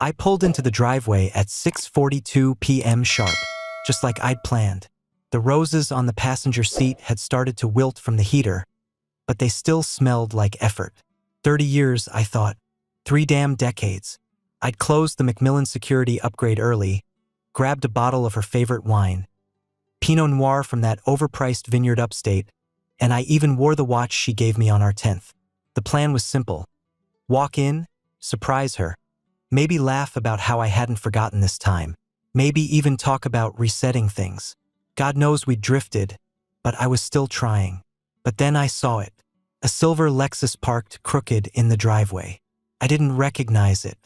I pulled into the driveway at 6:42 p.m. sharp, just like I'd planned. The roses on the passenger seat had started to wilt from the heater, but they still smelled like effort. 30 years, I thought. 3 damn decades. I'd closed the Macmillan security upgrade early, grabbed a bottle of her favorite wine, Pinot Noir from that overpriced vineyard upstate, and I even wore the watch she gave me on our 10th. The plan was simple. Walk in, surprise her, maybe laugh about how I hadn't forgotten this time, maybe even talk about resetting things. God knows we'd drifted, but I was still trying. But then I saw it. A silver Lexus parked crooked in the driveway. I didn't recognize it.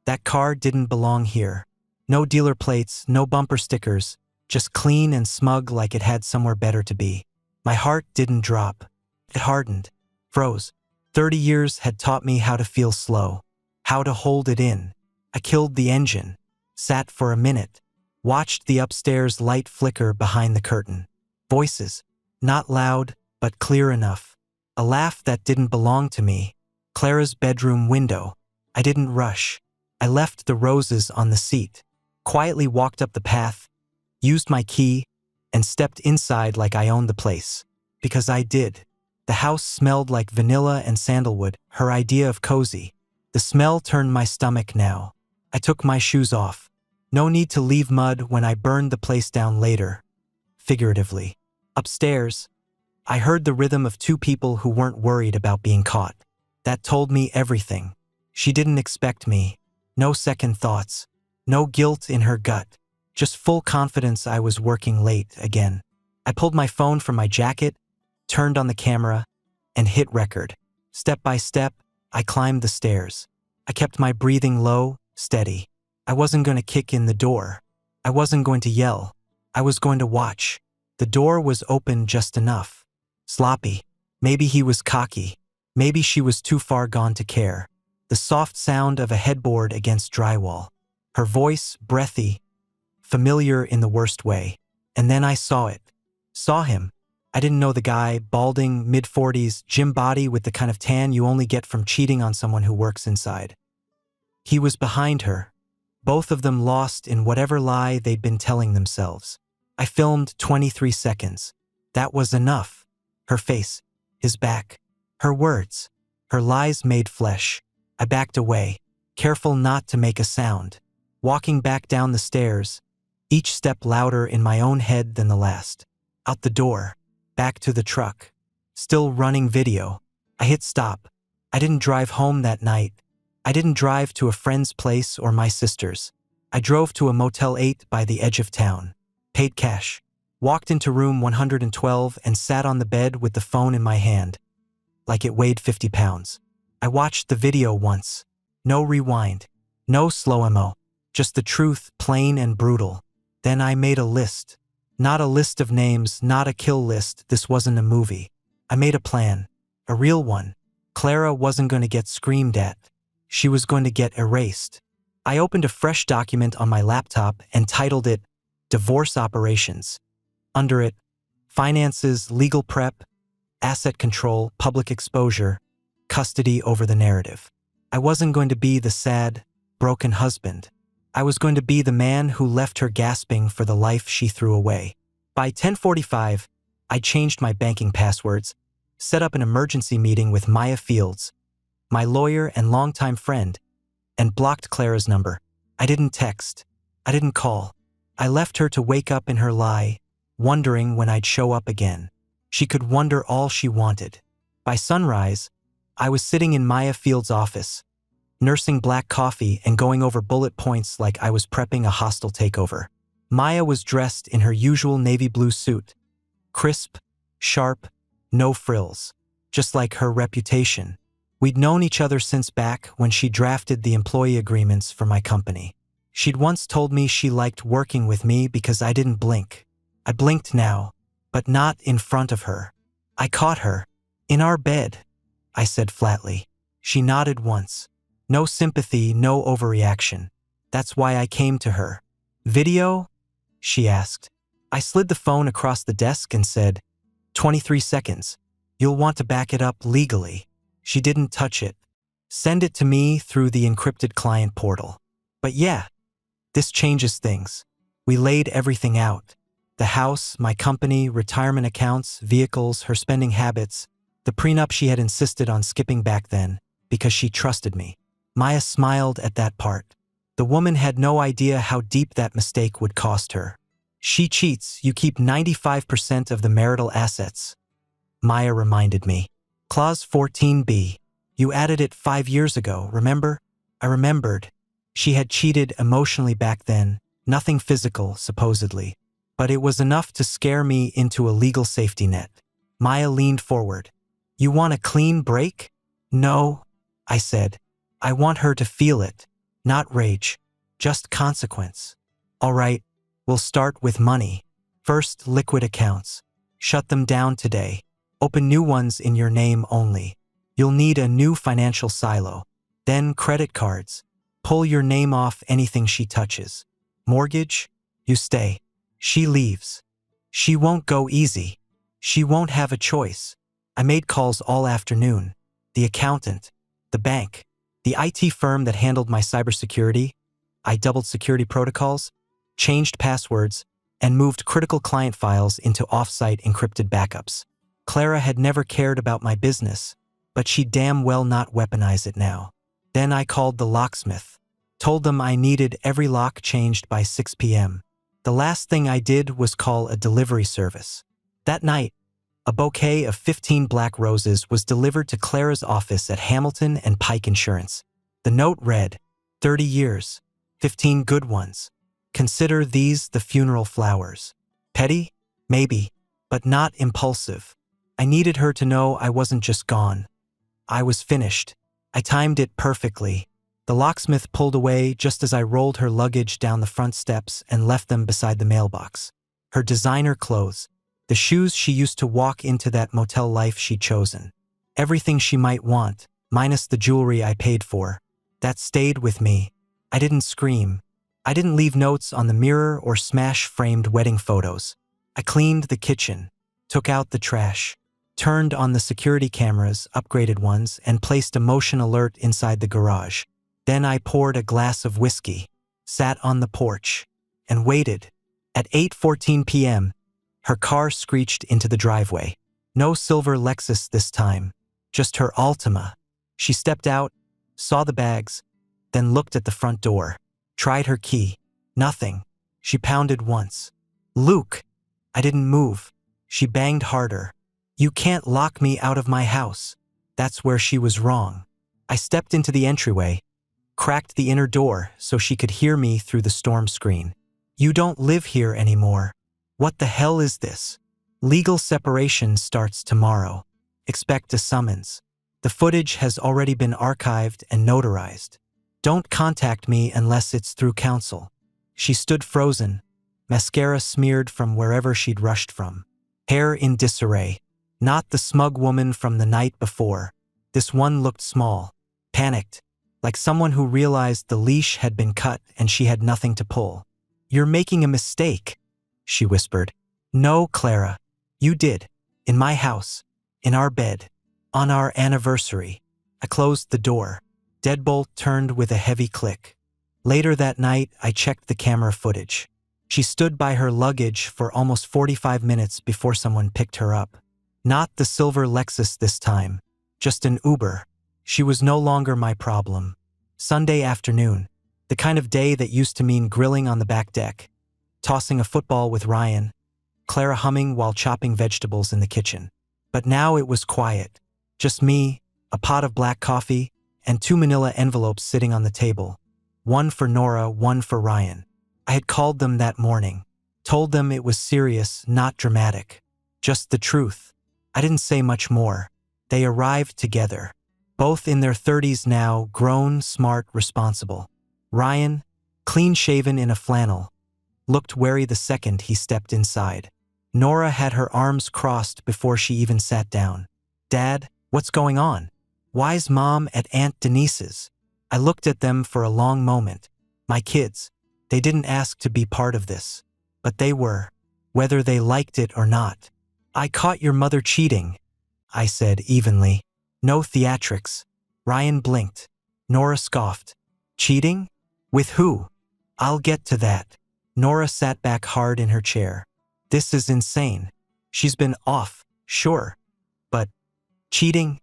That car didn't belong here. No dealer plates, no bumper stickers, just clean and smug like it had somewhere better to be. My heart didn't drop. It hardened, froze. 30 years had taught me how to feel slow, how to hold it in. I killed the engine, sat for a minute, watched the upstairs light flicker behind the curtain. Voices, not loud, but clear enough. A laugh that didn't belong to me. Clara's bedroom window. I didn't rush. I left the roses on the seat, quietly walked up the path, used my key, and stepped inside like I owned the place. Because I did. The house smelled like vanilla and sandalwood, her idea of cozy. The smell turned my stomach now. I took my shoes off. No need to leave mud when I burned the place down later. Figuratively. Upstairs, I heard the rhythm of 2 people who weren't worried about being caught. That told me everything. She didn't expect me. No second thoughts. No guilt in her gut. Just full confidence I was working late again. I pulled my phone from my jacket, turned on the camera, and hit record. Step by step, I climbed the stairs. I kept my breathing low, steady. I wasn't going to kick in the door. I wasn't going to yell. I was going to watch. The door was open just enough. Sloppy. Maybe he was cocky. Maybe she was too far gone to care. The soft sound of a headboard against drywall. Her voice, breathy, familiar in the worst way. And then I saw it. Saw him. I didn't know the guy, balding, mid-40s, gym body with the kind of tan you only get from cheating on someone who works inside. He was behind her, both of them lost in whatever lie they'd been telling themselves. I filmed 23 seconds. That was enough. Her face, his back, her words, her lies made flesh. I backed away, careful not to make a sound. Walking back down the stairs, each step louder in my own head than the last. Out the door, back to the truck. Still running video. I hit stop. I didn't drive home that night. I didn't drive to a friend's place or my sister's. I drove to a Motel 8 by the edge of town. Paid cash. Walked into room 112 and sat on the bed with the phone in my hand, like it weighed 50 pounds. I watched the video once. No rewind. No slow-mo. Just the truth, plain and brutal. Then I made a list. Not a list of names, not a kill list. This wasn't a movie. I made a plan. A real one. Clara wasn't going to get screamed at. She was going to get erased. I opened a fresh document on my laptop and titled it Divorce Operations. Under it, finances, legal prep, asset control, public exposure, custody over the narrative. I wasn't going to be the sad, broken husband. I was going to be the man who left her gasping for the life she threw away. By 10:45, I changed my banking passwords, set up an emergency meeting with Maya Fields, my lawyer and longtime friend, and blocked Clara's number. I didn't text. I didn't call. I left her to wake up in her lie, wondering when I'd show up again. She could wonder all she wanted. By sunrise, I was sitting in Maya Fields' office, nursing black coffee and going over bullet points like I was prepping a hostile takeover. Maya was dressed in her usual navy blue suit. Crisp, sharp, no frills. Just like her reputation. We'd known each other since back when she drafted the employee agreements for my company. She'd once told me she liked working with me because I didn't blink. I blinked now, but not in front of her. I caught her. In our bed, I said flatly. She nodded once. No sympathy, no overreaction. That's why I came to her. Video? She asked. I slid the phone across the desk and said, 23 seconds. You'll want to back it up legally. She didn't touch it. Send it to me through the encrypted client portal. But yeah, this changes things. We laid everything out. The house, my company, retirement accounts, vehicles, her spending habits, the prenup she had insisted on skipping back then, because she trusted me. Maya smiled at that part. The woman had no idea how deep that mistake would cost her. She cheats, you keep 95% of the marital assets. Maya reminded me. Clause 14b. You added it 5 years ago, remember? I remembered. She had cheated emotionally back then, nothing physical, supposedly. But it was enough to scare me into a legal safety net. Maya leaned forward. You want a clean break? No, I said. I want her to feel it. Not rage. Just consequence. All right, we'll start with money. First, liquid accounts. Shut them down today. Open new ones in your name only. You'll need a new financial silo. Then credit cards. Pull your name off anything she touches. Mortgage? You stay. She leaves. She won't go easy. She won't have a choice. I made calls all afternoon. The accountant, the bank, the IT firm that handled my cybersecurity. I doubled security protocols, changed passwords, and moved critical client files into off-site encrypted backups. Clara had never cared about my business, but she'd damn well not weaponize it now. Then I called the locksmith, told them I needed every lock changed by 6 p.m. The last thing I did was call a delivery service. That night, a bouquet of 15 black roses was delivered to Clara's office at Hamilton and Pike Insurance. The note read, 30 years, 15 good ones. Consider these the funeral flowers. Petty? Maybe, but not impulsive. I needed her to know I wasn't just gone. I was finished. I timed it perfectly. The locksmith pulled away just as I rolled her luggage down the front steps and left them beside the mailbox. Her designer clothes, the shoes she used to walk into that motel life she'd chosen. Everything she might want, minus the jewelry I paid for. That stayed with me. I didn't scream. I didn't leave notes on the mirror or smash framed wedding photos. I cleaned the kitchen, took out the trash, turned on the security cameras, upgraded ones, and placed a motion alert inside the garage. Then I poured a glass of whiskey, sat on the porch, and waited. At 8:14 p.m., her car screeched into the driveway. No silver Lexus this time, just her Altima. She stepped out, saw the bags, then looked at the front door, tried her key. Nothing. She pounded once. Luke! I didn't move. She banged harder. You can't lock me out of my house. That's where she was wrong. I stepped into the entryway, cracked the inner door so she could hear me through the storm screen. You don't live here anymore. What the hell is this? Legal separation starts tomorrow. Expect a summons. The footage has already been archived and notarized. Don't contact me unless it's through counsel. She stood frozen, mascara smeared from wherever she'd rushed from. Hair in disarray. Not the smug woman from the night before. This one looked small, panicked, like someone who realized the leash had been cut and she had nothing to pull. You're making a mistake, she whispered. No, Clara. You did. In my house. In our bed. On our anniversary. I closed the door. Deadbolt turned with a heavy click. Later that night, I checked the camera footage. She stood by her luggage for almost 45 minutes before someone picked her up. Not the silver Lexus this time. Just an Uber. She was no longer my problem. Sunday afternoon. The kind of day that used to mean grilling on the back deck. Tossing a football with Ryan. Clara humming while chopping vegetables in the kitchen. But now it was quiet. Just me, a pot of black coffee, and 2 manila envelopes sitting on the table. One for Nora, one for Ryan. I had called them that morning. Told them it was serious, not dramatic. Just the truth. I didn't say much more. They arrived together. Both in their 30s now, grown, smart, responsible. Ryan, clean-shaven in a flannel, looked wary the second he stepped inside. Nora had her arms crossed before she even sat down. Dad, what's going on? Why's Mom at Aunt Denise's? I looked at them for a long moment. My kids. They didn't ask to be part of this. But they were. Whether they liked it or not. I caught your mother cheating, I said evenly. No theatrics. Ryan blinked. Nora scoffed. Cheating? With who? I'll get to that. Nora sat back hard in her chair. This is insane. She's been off, sure. But cheating?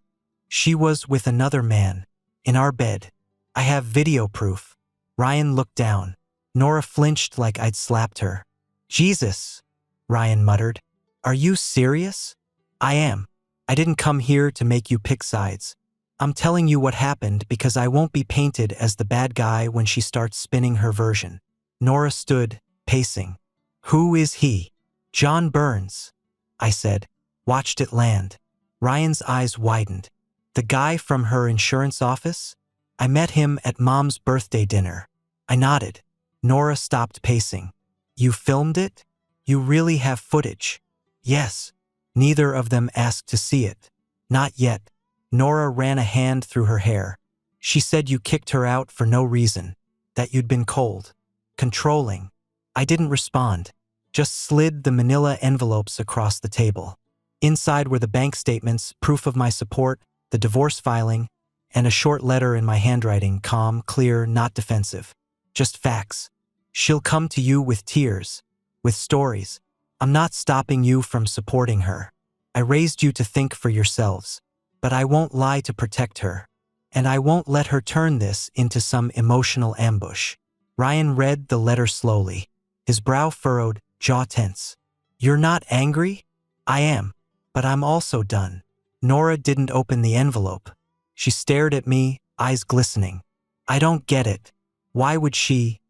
She was with another man. In our bed. I have video proof. Ryan looked down. Nora flinched like I'd slapped her. Jesus, Ryan muttered. Are you serious? I am. I didn't come here to make you pick sides. I'm telling you what happened because I won't be painted as the bad guy when she starts spinning her version. Nora stood, pacing. Who is he? John Burns, I said, watched it land. Ryan's eyes widened. The guy from her insurance office? I met him at Mom's birthday dinner. I nodded. Nora stopped pacing. You filmed it? You really have footage? Yes. Neither of them asked to see it. Not yet. Nora ran a hand through her hair. She said you kicked her out for no reason. That you'd been cold. Controlling. I didn't respond. Just slid the manila envelopes across the table. Inside were the bank statements, proof of my support, the divorce filing, and a short letter in my handwriting, calm, clear, not defensive. Just facts. She'll come to you with tears, with stories. I'm not stopping you from supporting her. I raised you to think for yourselves. But I won't lie to protect her. And I won't let her turn this into some emotional ambush. Ryan read the letter slowly. His brow furrowed, jaw tense. You're not angry? I am. But I'm also done. Nora didn't open the envelope. She stared at me, eyes glistening. I don't get it. Why would she?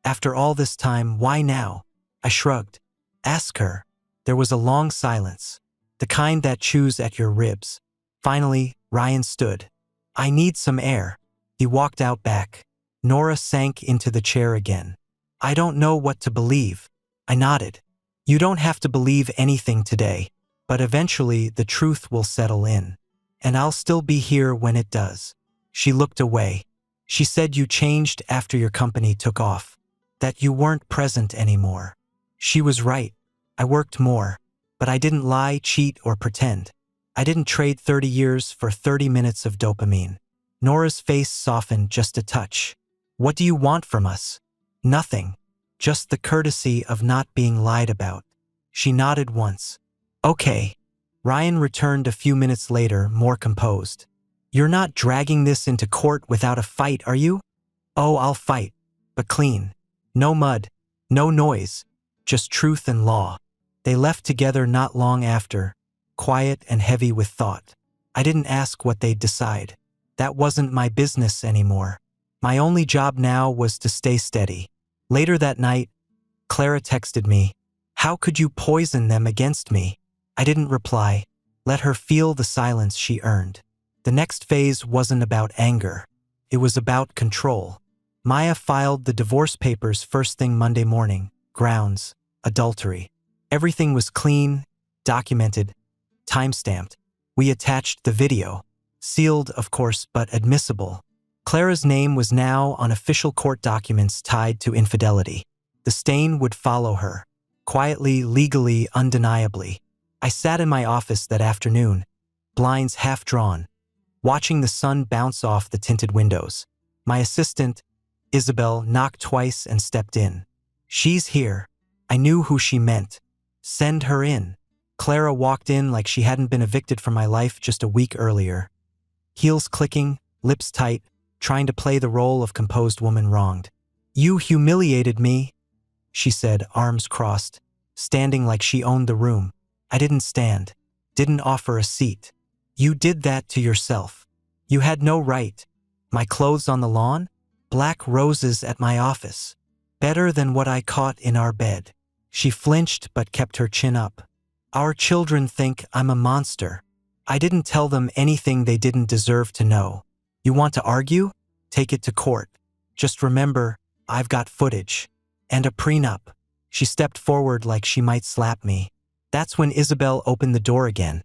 After all this time, why now? I shrugged. Ask her. There was a long silence. The kind that chews at your ribs. Finally, Ryan stood. I need some air. He walked out back. Nora sank into the chair again. I don't know what to believe. I nodded. You don't have to believe anything today, but eventually the truth will settle in. And I'll still be here when it does. She looked away. She said you changed after your company took off. That you weren't present anymore. She was right. I worked more. But I didn't lie, cheat, or pretend. I didn't trade 30 years for 30 minutes of dopamine. Nora's face softened just a touch. What do you want from us? Nothing. Just the courtesy of not being lied about. She nodded once. Okay. Ryan returned a few minutes later, more composed. You're not dragging this into court without a fight, are you? Oh, I'll fight. But clean. No mud. No noise. Just truth and law. They left together not long after, quiet and heavy with thought. I didn't ask what they'd decide. That wasn't my business anymore. My only job now was to stay steady. Later that night, Clara texted me. How could you poison them against me? I didn't reply. Let her feel the silence she earned. The next phase wasn't about anger. It was about control. Maya filed the divorce papers first thing Monday morning. Grounds, adultery. Everything was clean, documented, time-stamped. We attached the video. Sealed, of course, but admissible. Clara's name was now on official court documents tied to infidelity. The stain would follow her. Quietly, legally, undeniably. I sat in my office that afternoon, blinds half drawn, watching the sun bounce off the tinted windows. My assistant, Isabel, knocked twice and stepped in. She's here. I knew who she meant. Send her in. Clara walked in like she hadn't been evicted from my life just a week earlier. Heels clicking, lips tight, trying to play the role of composed woman wronged. You humiliated me, she said, arms crossed, standing like she owned the room. I didn't stand, didn't offer a seat. You did that to yourself. You had no right. My clothes on the lawn? Black roses at my office. Better than what I caught in our bed. She flinched but kept her chin up. Our children think I'm a monster. I didn't tell them anything they didn't deserve to know. You want to argue? Take it to court. Just remember, I've got footage. And a prenup. She stepped forward like she might slap me. That's when Isabel opened the door again.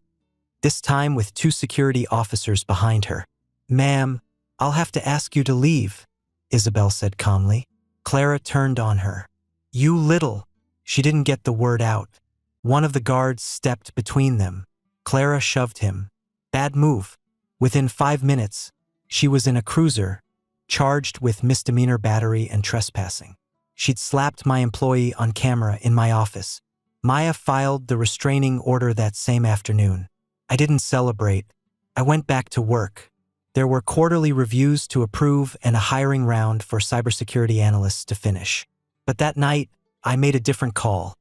This time with 2 security officers behind her. Ma'am, I'll have to ask you to leave, Isabel said calmly. Clara turned on her. You little. She didn't get the word out. One of the guards stepped between them. Clara shoved him. Bad move. Within 5 minutes, she was in a cruiser, charged with misdemeanor battery and trespassing. She'd slapped my employee on camera in my office. Maya filed the restraining order that same afternoon. I didn't celebrate. I went back to work. There were quarterly reviews to approve and a hiring round for cybersecurity analysts to finish. But that night, I made a different call.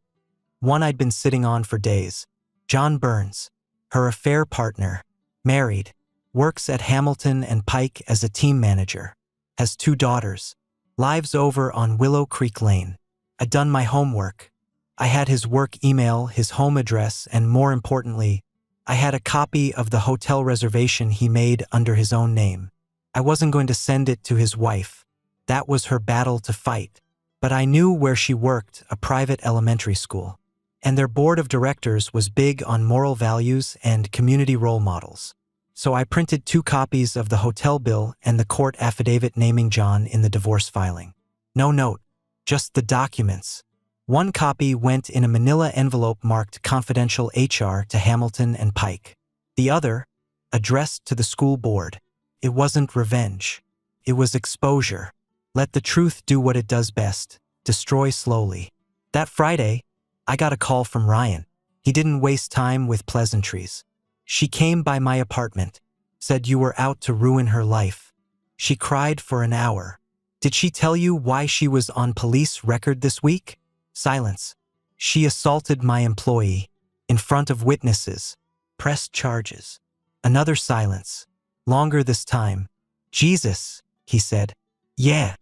One I'd been sitting on for days. John Burns, her affair partner, married, works at Hamilton and Pike as a team manager, has 2 daughters, lives over on Willow Creek Lane. I'd done my homework. I had his work email, his home address, and more importantly, I had a copy of the hotel reservation he made under his own name. I wasn't going to send it to his wife. That was her battle to fight. But I knew where she worked, a private elementary school. And their board of directors was big on moral values and community role models. So I printed 2 copies of the hotel bill and the court affidavit naming John in the divorce filing. No note, just the documents. 1 copy went in a manila envelope marked confidential HR to Hamilton and Pike. The other, addressed to the school board. It wasn't revenge. It was exposure. Let the truth do what it does best, destroy slowly. That Friday, I got a call from Ryan. He didn't waste time with pleasantries. She came by my apartment, said you were out to ruin her life. She cried for an hour. Did she tell you why she was on police record this week? Silence. She assaulted my employee, in front of witnesses, pressed charges. Another silence. Longer this time. Jesus, he said. Yeah.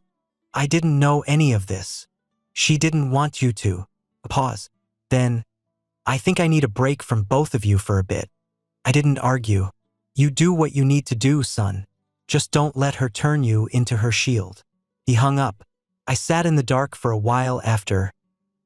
I didn't know any of this. She didn't want you to. A pause. Then, I think I need a break from both of you for a bit. I didn't argue. You do what you need to do, son. Just don't let her turn you into her shield. He hung up. I sat in the dark for a while after,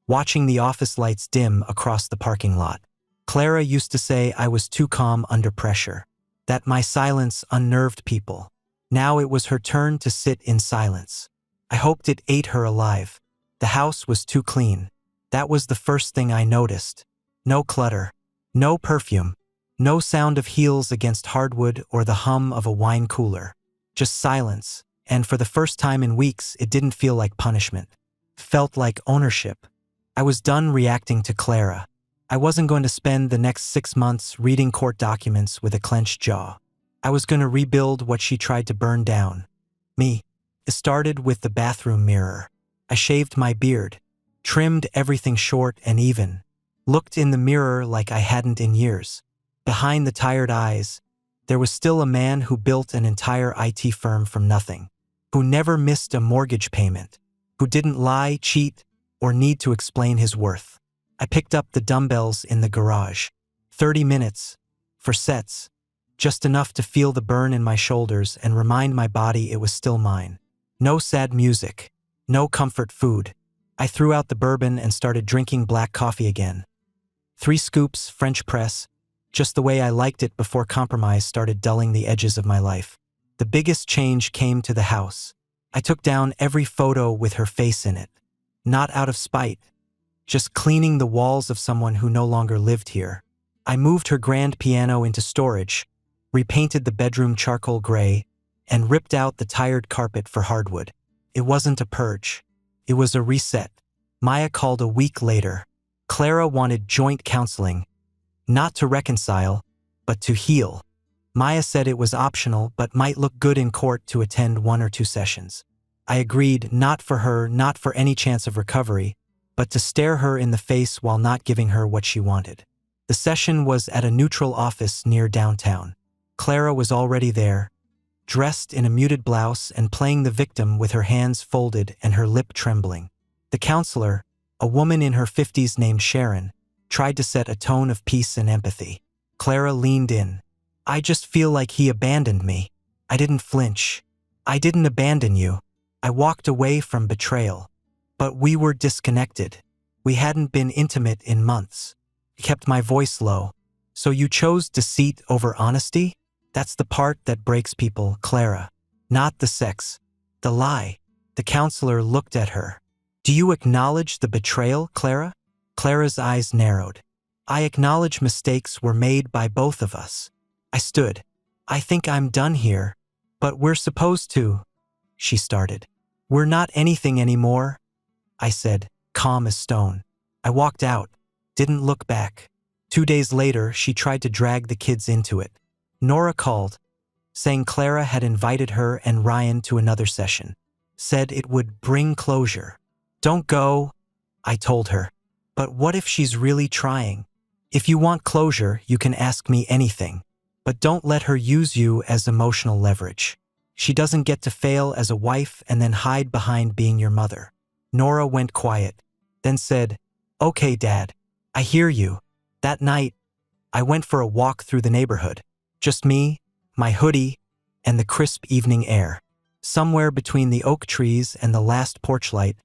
watching the office lights dim across the parking lot. Clara used to say I was too calm under pressure, that my silence unnerved people. Now it was her turn to sit in silence. I hoped it ate her alive. The house was too clean. That was the first thing I noticed. No clutter, no perfume, no sound of heels against hardwood or the hum of a wine cooler. Just silence, and for the first time in weeks it didn't feel like punishment. It felt like ownership. I was done reacting to Clara. I wasn't going to spend the next 6 months reading court documents with a clenched jaw. I was going to rebuild what she tried to burn down. Me. It started with the bathroom mirror. I shaved my beard, trimmed everything short and even, looked in the mirror like I hadn't in years. Behind the tired eyes, there was still a man who built an entire IT firm from nothing, who never missed a mortgage payment, who didn't lie, cheat, or need to explain his worth. I picked up the dumbbells in the garage. 30 minutes, for sets, just enough to feel the burn in my shoulders and remind my body it was still mine. No sad music, no comfort food. I threw out the bourbon and started drinking black coffee again. 3 scoops, French press, just the way I liked it before compromise started dulling the edges of my life. The biggest change came to the house. I took down every photo with her face in it. Not out of spite, just cleaning the walls of someone who no longer lived here. I moved her grand piano into storage, repainted the bedroom charcoal gray, and ripped out the tired carpet for hardwood. It wasn't a purge. It was a reset. Maya called a week later. Clara wanted joint counseling, not to reconcile, but to heal. Maya said it was optional but might look good in court to attend 1 or 2 sessions. I agreed, not for her, not for any chance of recovery, but to stare her in the face while not giving her what she wanted. The session was at a neutral office near downtown. Clara was already there, dressed in a muted blouse and playing the victim with her hands folded and her lip trembling. The counselor, a woman in her 50s named Sharon, tried to set a tone of peace and empathy. Clara leaned in. I just feel like he abandoned me. I didn't flinch. I didn't abandon you. I walked away from betrayal. But we were disconnected. We hadn't been intimate in months. I kept my voice low. So you chose deceit over honesty? That's the part that breaks people, Clara. Not the sex. The lie. The counselor looked at her. Do you acknowledge the betrayal, Clara? Clara's eyes narrowed. I acknowledge mistakes were made by both of us. I stood. I think I'm done here. But we're supposed to. she started. We're not anything anymore, I said, calm as stone. I walked out, didn't look back. 2 days later, she tried to drag the kids into it. Nora called, saying Clara had invited her and Ryan to another session. Said it would bring closure. Don't go, I told her. But what if she's really trying? If you want closure, you can ask me anything. But don't let her use you as emotional leverage. She doesn't get to fail as a wife and then hide behind being your mother. Nora went quiet, then said, Okay, Dad, I hear you. That night, I went for a walk through the neighborhood. Just me, my hoodie, and the crisp evening air. Somewhere between the oak trees and the last porch light,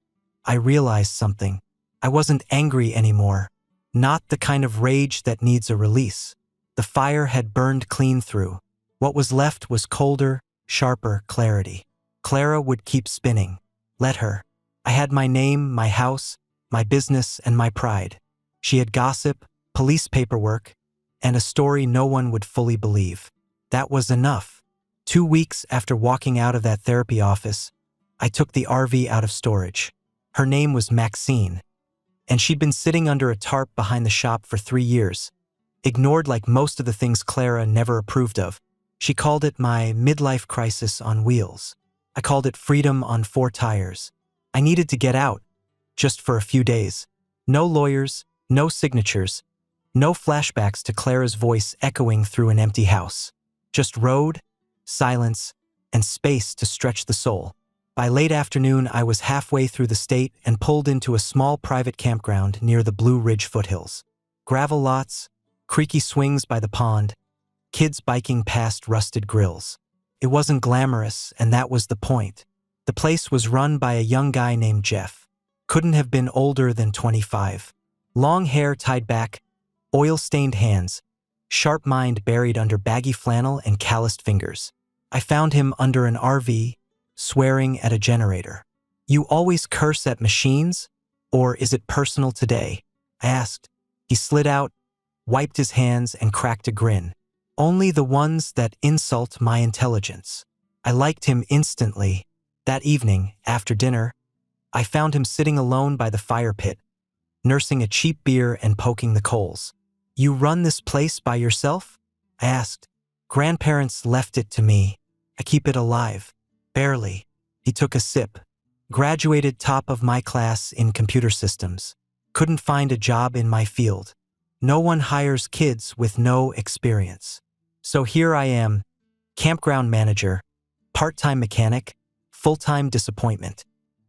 I realized something. I wasn't angry anymore. Not the kind of rage that needs a release. The fire had burned clean through. What was left was colder, sharper clarity. Clara would keep spinning. Let her. I had my name, my house, my business, and my pride. She had gossip, police paperwork, and a story no one would fully believe. That was enough. 2 weeks after walking out of that therapy office, I took the RV out of storage. Her name was Maxine, and she'd been sitting under a tarp behind the shop for 3 years, ignored like most of the things Clara never approved of. She called it my midlife crisis on wheels. I called it freedom on 4 tires. I needed to get out, just for a few days. No lawyers, no signatures, no flashbacks to Clara's voice echoing through an empty house. Just road, silence, and space to stretch the soul. By late afternoon, I was halfway through the state and pulled into a small private campground near the Blue Ridge foothills. Gravel lots, creaky swings by the pond, kids biking past rusted grills. It wasn't glamorous, and that was the point. The place was run by a young guy named Jeff. Couldn't have been older than 25. Long hair tied back, oil-stained hands, sharp mind buried under baggy flannel and calloused fingers. I found him under an RV, swearing at a generator. You always curse at machines? Or is it personal today? I asked. He slid out, wiped his hands, and cracked a grin. Only the ones that insult my intelligence. I liked him instantly. That evening, after dinner, I found him sitting alone by the fire pit, nursing a cheap beer and poking the coals. You run this place by yourself? I asked. Grandparents left it to me. I keep it alive. Barely. He took a sip. Graduated top of my class in computer systems. Couldn't find a job in my field. No one hires kids with no experience. So here I am, campground manager, part-time mechanic, full-time disappointment.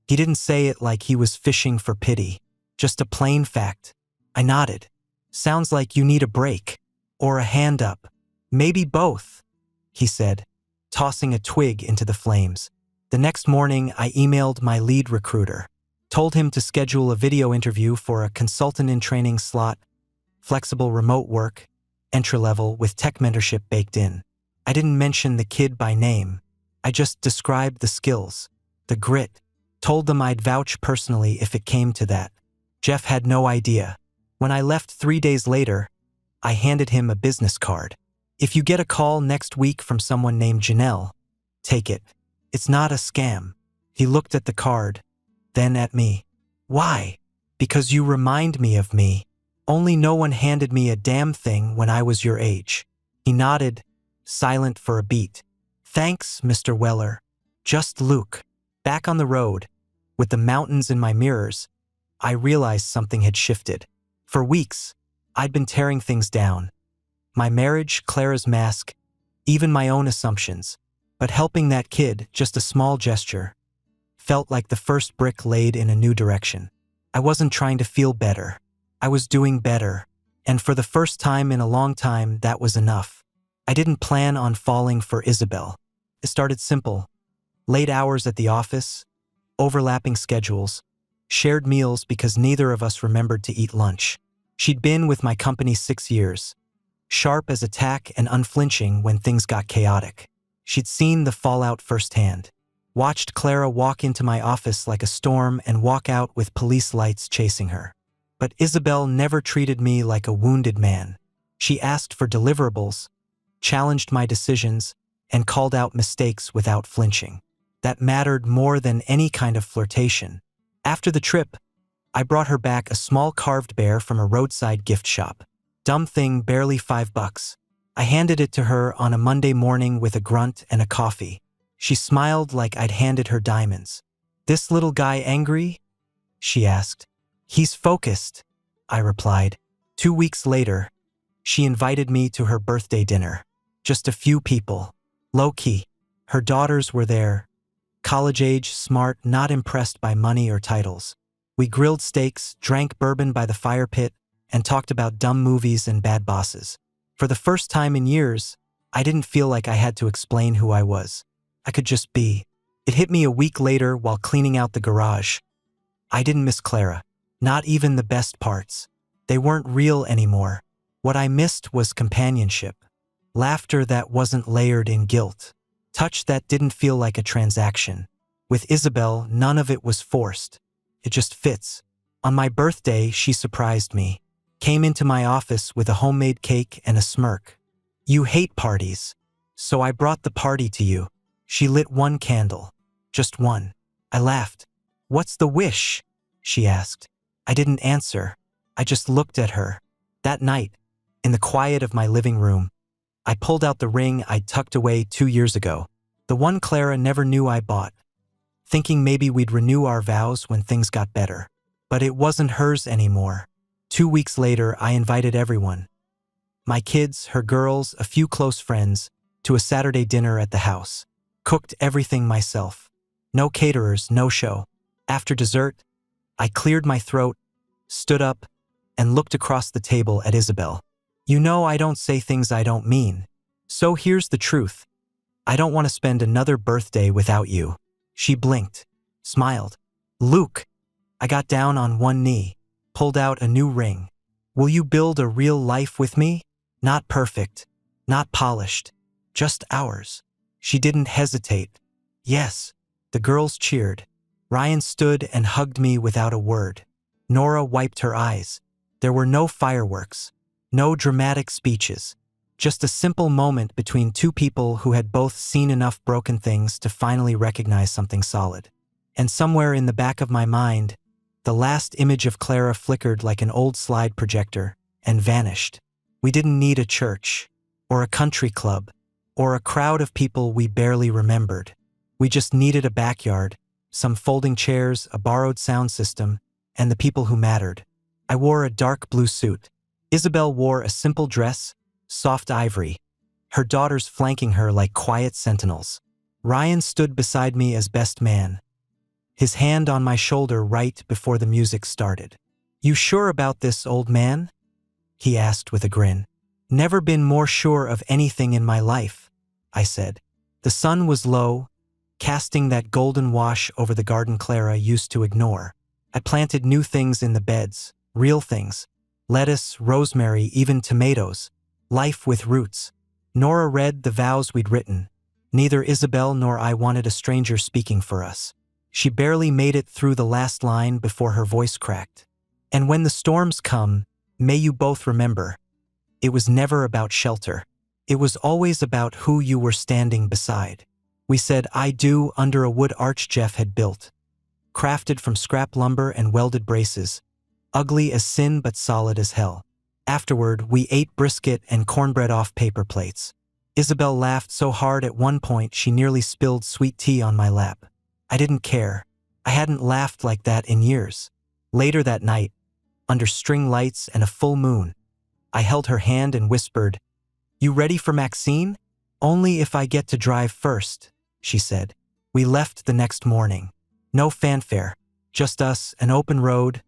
He didn't say it like he was fishing for pity. Just a plain fact. I nodded. Sounds like you need a break. Or a hand up. Maybe both, he said, tossing a twig into the flames. The next morning, I emailed my lead recruiter. Told him to schedule a video interview for a consultant-in-training slot, flexible remote work, entry-level with tech mentorship baked in. I didn't mention the kid by name. I just described the skills, the grit, told them I'd vouch personally if it came to that. Jeff had no idea. When I left 3 days later, I handed him a business card. If you get a call next week from someone named Janelle, take it. It's not a scam. He looked at the card, then at me. Why? Because you remind me of me. Only no one handed me a damn thing when I was your age. He nodded, silent for a beat. Thanks, Mr. Weller. Just Luke. Back on the road, with the mountains in my mirrors, I realized something had shifted. For weeks, I'd been tearing things down. My marriage, Clara's mask, even my own assumptions. But helping that kid, just a small gesture, felt like the first brick laid in a new direction. I wasn't trying to feel better. I was doing better. And for the first time in a long time, that was enough. I didn't plan on falling for Isabel. It started simple. Late hours at the office, overlapping schedules, shared meals because neither of us remembered to eat lunch. She'd been with my company 6 years, sharp as a tack and unflinching when things got chaotic. She'd seen the fallout firsthand, watched Clara walk into my office like a storm and walk out with police lights chasing her. But Isabel never treated me like a wounded man. She asked for deliverables, challenged my decisions, and called out mistakes without flinching. that mattered more than any kind of flirtation. After the trip, I brought her back a small carved bear from a roadside gift shop. Dumb thing, barely $5. I handed it to her on a Monday morning with a grunt and a coffee. She smiled like I'd handed her diamonds. "This little guy angry?" she asked. "He's focused," I replied. 2 weeks later, she invited me to her birthday dinner. Just a few people. Low-key. Her daughters were there. College-age, smart, not impressed by money or titles. We grilled steaks, drank bourbon by the fire pit, and talked about dumb movies and bad bosses. For the first time in years, I didn't feel like I had to explain who I was. I could just be. It hit me a week later while cleaning out the garage. I didn't miss Clara. Not even the best parts. They weren't real anymore. What I missed was companionship. Laughter that wasn't layered in guilt. Touch that didn't feel like a transaction. With Isabel, none of it was forced. It just fits. On my birthday, she surprised me. Came into my office with a homemade cake and a smirk. "You hate parties, so I brought the party to you." She lit one candle. Just one. I laughed. "What's the wish?" she asked. I didn't answer. I just looked at her. That night, in the quiet of my living room, I pulled out the ring I'd tucked away 2 years ago. The one Clara never knew I bought. Thinking maybe we'd renew our vows when things got better. But it wasn't hers anymore. 2 weeks later, I invited everyone. My kids, her girls, a few close friends, to a Saturday dinner at the house. Cooked everything myself. No caterers, no show. After dessert, I cleared my throat, stood up, and looked across the table at Isabel. "You know I don't say things I don't mean. So here's the truth. I don't want to spend another birthday without you." She blinked, smiled. "Luke." I got down on one knee, pulled out a new ring. "Will you build a real life with me? Not perfect, not polished, just ours." She didn't hesitate. "Yes." The girls cheered. Ryan stood and hugged me without a word. Nora wiped her eyes. There were no fireworks, no dramatic speeches. Just a simple moment between two people who had both seen enough broken things to finally recognize something solid. And somewhere in the back of my mind, the last image of Clara flickered like an old slide projector and vanished. We didn't need a church, or a country club, or a crowd of people we barely remembered. We just needed a backyard, some folding chairs, a borrowed sound system, and the people who mattered. I wore a dark blue suit. Isabel wore a simple dress, soft ivory, her daughters flanking her like quiet sentinels. Ryan stood beside me as best man, his hand on my shoulder right before the music started. "You sure about this, old man?" he asked with a grin. "Never been more sure of anything in my life," I said. The sun was low, casting that golden wash over the garden Clara used to ignore. I planted new things in the beds, real things. Lettuce, rosemary, even tomatoes. Life with roots. Nora read the vows we'd written. Neither Isabel nor I wanted a stranger speaking for us. She barely made it through the last line before her voice cracked. "And when the storms come, may you both remember, it was never about shelter. It was always about who you were standing beside." We said "I do" under a wood arch Jeff had built, crafted from scrap lumber and welded braces, ugly as sin but solid as hell. Afterward, we ate brisket and cornbread off paper plates. Isabel laughed so hard at one point she nearly spilled sweet tea on my lap. I didn't care. I hadn't laughed like that in years. Later that night, under string lights and a full moon, I held her hand and whispered, "You ready for Maxine?" "Only if I get to drive first," she said. We left the next morning. No fanfare, just us, an open road,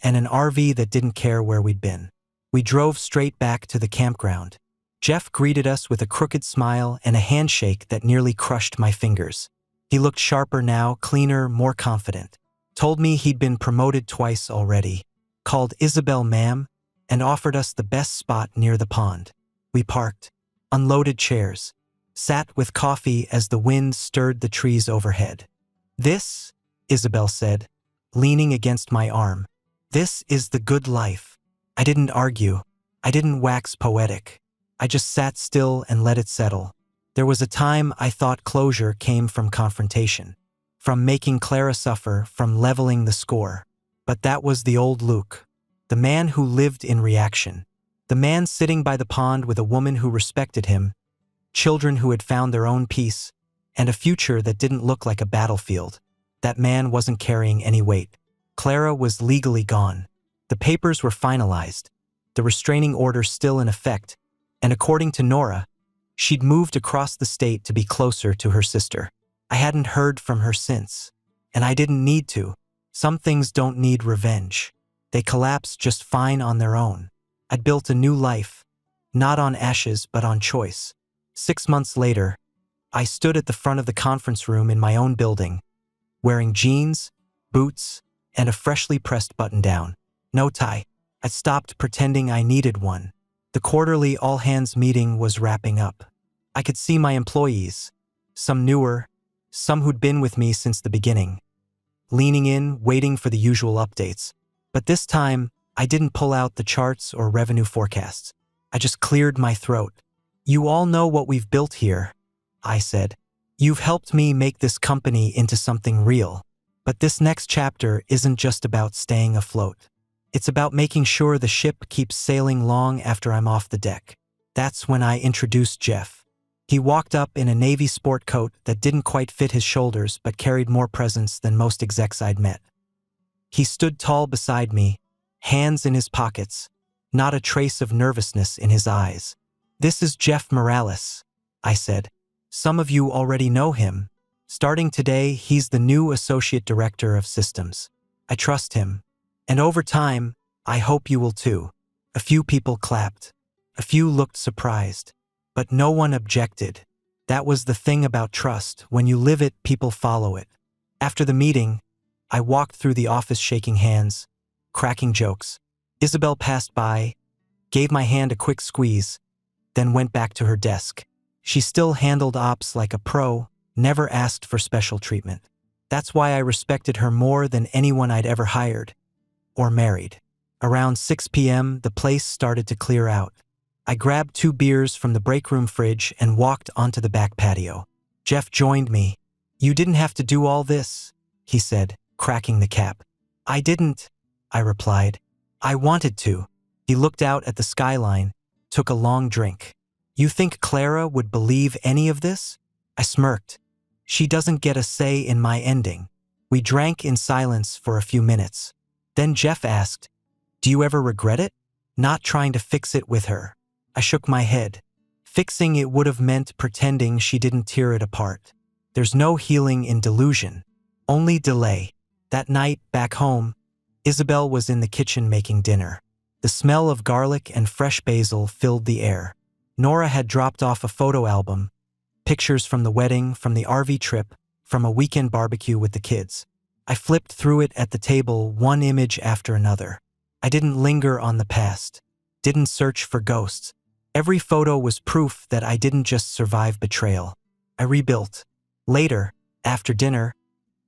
and an RV that didn't care where we'd been. We drove straight back to the campground. Jeff greeted us with a crooked smile and a handshake that nearly crushed my fingers. He looked sharper now, cleaner, more confident. Told me he'd been promoted twice already, called Isabel ma'am, and offered us the best spot near the pond. We parked, unloaded chairs, sat with coffee as the wind stirred the trees overhead. "This," Isabel said, leaning against my arm, "this is the good life." I didn't argue. I didn't wax poetic. I just sat still and let it settle. There was a time I thought closure came from confrontation. from making Clara suffer, from leveling the score. But that was the old Luke, the man who lived in reaction, the man sitting by the pond with a woman who respected him, children who had found their own peace, and a future that didn't look like a battlefield. That man wasn't carrying any weight. Clara was legally gone. The papers were finalized, the restraining order still in effect, and according to Nora, she'd moved across the state to be closer to her sister. I hadn't heard from her since, and I didn't need to. Some things don't need revenge. They collapse just fine on their own. I'd built a new life, not on ashes but on choice. 6 months later, I stood at the front of the conference room in my own building, wearing jeans, boots, and a freshly pressed button-down. No tie. I'd stopped pretending I needed one. The quarterly all-hands meeting was wrapping up. I could see my employees, some newer, some who'd been with me since the beginning, leaning in, waiting for the usual updates. But this time, I didn't pull out the charts or revenue forecasts. I just cleared my throat. "You all know what we've built here," I said. "You've helped me make this company into something real. But this next chapter isn't just about staying afloat. It's about making sure the ship keeps sailing long after I'm off the deck." That's when I introduced Jeff. He walked up in a Navy sport coat that didn't quite fit his shoulders but carried more presence than most execs I'd met. He stood tall beside me, hands in his pockets, not a trace of nervousness in his eyes. "This is Jeff Morales," I said. "Some of you already know him. Starting today, he's the new Associate Director of Systems. I trust him. And over time, I hope you will too." A few people clapped. A few looked surprised. But no one objected. That was the thing about trust. When you live it, people follow it. After the meeting, I walked through the office shaking hands, cracking jokes. Isabel passed by, gave my hand a quick squeeze, then went back to her desk. She still handled ops like a pro, never asked for special treatment. That's why I respected her more than anyone I'd ever hired or married. Around 6 p.m., the place started to clear out. I grabbed 2 beers from the break room fridge and walked onto the back patio. Jeff joined me. "You didn't have to do all this," he said, cracking the cap. "I didn't," I replied. "I wanted to." He looked out at the skyline, took a long drink. "You think Clara would believe any of this?" I smirked. "She doesn't get a say in my ending." We drank in silence for a few minutes. Then Jeff asked, "Do you ever regret it? Not trying to fix it with her?" I shook my head. Fixing it would have meant pretending she didn't tear it apart. There's no healing in delusion, only delay. That night, back home, Isabel was in the kitchen making dinner. The smell of garlic and fresh basil filled the air. Nora had dropped off a photo album, pictures from the wedding, from the RV trip, from a weekend barbecue with the kids. I flipped through it at the table, one image after another. I didn't linger on the past, didn't search for ghosts. Every photo was proof that I didn't just survive betrayal. I rebuilt. Later, after dinner,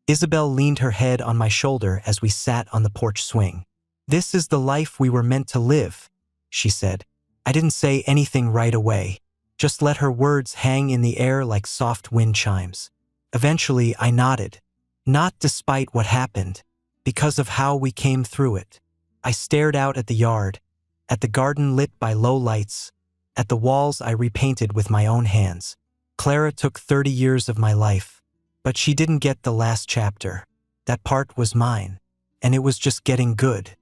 Isabel leaned her head on my shoulder as we sat on the porch swing. "This is the life we were meant to live," she said. I didn't say anything right away, just let her words hang in the air like soft wind chimes. Eventually, I nodded. Not despite what happened, because of how we came through it. I stared out at the yard, at the garden lit by low lights, at the walls I repainted with my own hands. Clara took 30 years of my life, but she didn't get the last chapter. That part was mine, and it was just getting good.